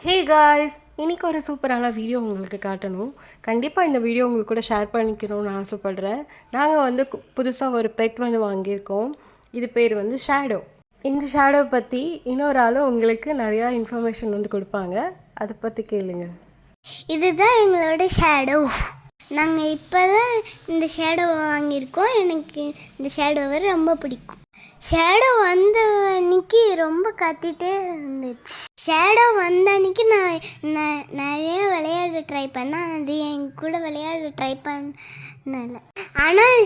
Hey guys, இன்னைக்கு ஒரு சூப்பரான வீடியோ உங்களுக்கு காட்டணும். கண்டிப்பாக இந்த வீடியோ உங்களுக்கு கூட ஷேர் பண்ணிக்கணும்னு ஆசைப்பட்றேன். நாங்கள் வந்து புதுசாக ஒரு பெட் வந்து வாங்கியிருக்கோம். இது பேர் வந்து ஷேடோ. இந்த ஷேடோ பற்றி இன்னொரு ஆள் உங்களுக்கு நிறையா இன்ஃபர்மேஷன் வந்து கொடுப்பாங்க. அதை பற்றி கேளுங்க. இதுதான் எங்களோட ஷேடோ. நாங்கள் இப்போ தான் இந்த ஷேடோவை வாங்கியிருக்கோம். எனக்கு இந்த ஷேடோவை ரொம்ப பிடிக்கும். ஷேடோ வந்த அன்னைக்கு ரொம்ப கத்திட்டே இருந்துச்சு. ஷேடோ வந்த அன்னைக்கு நான் நிறைய விளையாட ட்ரை பண்ணேன். அது என் கூட விளையாட ட்ரை பண்ணல. ஆனால்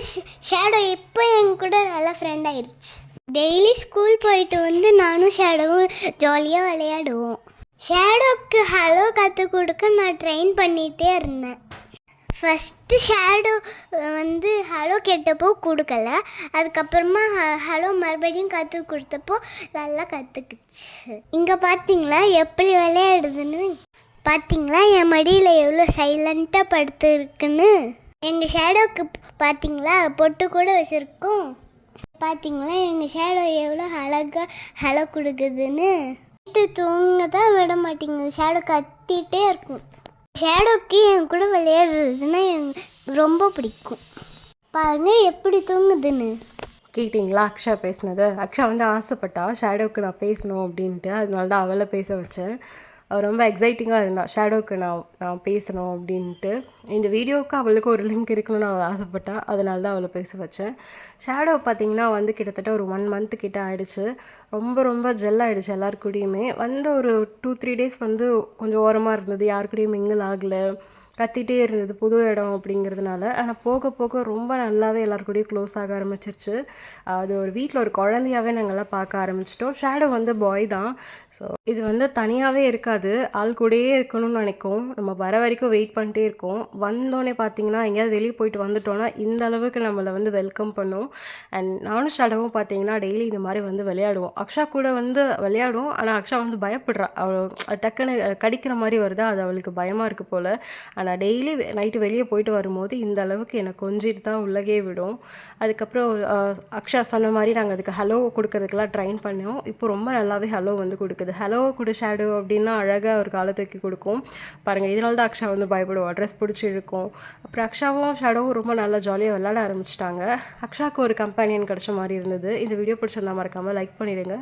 ஷேடோ இப்போ என் கூட நல்லா ஃப்ரெண்ட் ஆயிடுச்சு. டெய்லி ஸ்கூல் போயிட்டு வந்து நானும் ஷேடோவும் ஜாலியாக விளையாடுவோம். ஷேடோவுக்கு ஹலோ கற்றுக் கொடுக்க நான் ட்ரெயின் பண்ணிகிட்டே இருந்தேன். ஃபஸ்ட்டு ஷேடோ வந்து ஹலோ கேட்டப்போ கொடுக்கல. அதுக்கப்புறமா ஹலோ மறுபடியும் கற்றுக் கொடுத்தப்போ நல்லா கற்றுக்குச்சு. இங்கே பார்த்தீங்களா எப்படி விளையாடுதுன்னு? பார்த்தீங்களா என் மடியில் எவ்வளோ சைலண்ட்டாக படுத்துருக்குன்னு? எங்கள் ஷேடோவுக்கு பார்த்தீங்களா பொட்டு கூட வச்சுருக்கோம். பார்த்தீங்களா எங்கள் ஷேடோ எவ்வளோ அழகாக ஹலோ கொடுக்குதுன்னு? தூங்க தான் விட மாட்டேங்குது. ஷேடோ கத்திகிட்டே இருக்கும். ஷேடோக்கு என் கூட விளையாடுறதுன்னா ரொம்ப பிடிக்கும். பாருங்க எப்படி தூங்குதுன்னு. கேட்டிங்களா அக்ஷா பேசினது? அக்ஷா வந்து ஆசைப்பட்டா ஷேடோவுக்கு நான் பேசணும் அப்படின்ட்டு. அதனால தான் அவளை பேச வச்சேன். அவள் ரொம்ப எக்ஸைட்டிங்காக இருந்தாள் ஷேடோவுக்கு நான் பேசணும் அப்படின்ட்டு. இந்த வீடியோவுக்கு அவளுக்கு ஒரு லிங்க் இருக்கணும்னு அவள் ஆசைப்பட்டா. அதனால தான் அவளை பேச வச்சேன். ஷேடோ பார்த்திங்கன்னா வந்து கிட்டத்தட்ட ஒரு 1 month கிட்ட ஆகிடுச்சு. ரொம்ப ஜெல் ஆகிடுச்சு எல்லாருக்கூடையுமே. வந்து ஒரு 2-3 days வந்து கொஞ்சம் ஓரமாக இருந்தது. யாருக்கூடையும் மிங்கிள் ஆகலை, கத்திகிட்டே இருந்தது, புது இடம் அப்படிங்கிறதுனால. ஆனால் போக போக ரொம்ப நல்லாவே எல்லாருக்கூடையும் க்ளோஸ் ஆக ஆரம்பிச்சிருச்சு. அது ஒரு வீட்டில் ஒரு குழந்தையாகவே நாங்கள்லாம் பார்க்க ஆரம்பிச்சிட்டோம். ஷேடோ வந்து பாய் தான். ஸோ இது வந்து தனியாகவே இருக்காது, ஆள் கூடயே இருக்கணும்னு நினைக்கும். நம்ம வர வரைக்கும் வெயிட் பண்ணிட்டே இருக்கோம். வந்தோடனே பார்த்தீங்கன்னா எங்கேயாவது வெளியே போயிட்டு வந்துட்டோன்னா இந்த அளவுக்கு நம்மளை வந்து வெல்கம் பண்ணும். அண்ட் நானும் ஷேடோவும் பார்த்தீங்கன்னா டெய்லி இந்த மாதிரி வந்து விளையாடுவோம். அக்ஷா கூட வந்து விளையாடுவோம். ஆனால் அக்ஷா வந்து பயப்படுறா. அவள் டக்குன்னு கடிக்கிற மாதிரி வருதா, அது அவளுக்கு பயமாக இருக்குது போல். ஆனால் டெய்லி நைட்டு வெளியே போயிட்டு வரும்போது இந்த அளவுக்கு எனக்கு கொஞ்சிட்டு தான் உள்ளகே விடும். அதுக்கப்புறம் அக்ஷா சொன்ன மாதிரி நாங்கள் அதுக்கு ஹலோ கொடுக்கறதுக்கெல்லாம் ட்ரைன் பண்ணோம். இப்போ ரொம்ப நல்லாவே ஹலோ வந்து கொடுக்குது. ஹலோ கொடு ஷேடோ அப்படின்னா அழகாக ஒரு காலை தூக்கி கொடுக்கும். பாருங்கள், இதனால தான் அக்ஷா வந்து பயப்படுவோம், ட்ரெஸ் பிடிச்சி இருக்கும். அப்புறம் அக்ஷாவும் ஷேடோவும் ரொம்ப நல்லா ஜாலியாக விளையாட ஆரம்பிச்சிட்டாங்க. அக்ஷாவுக்கு ஒரு கம்பெனியன் கிடச்ச மாதிரி இருந்தது. இந்த வீடியோ பிடிச்சிருந்தா மறக்காமல் லைக் பண்ணிவிடுங்க,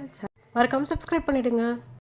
மறக்காமல் சப்ஸ்கிரைப் பண்ணிவிடுங்க.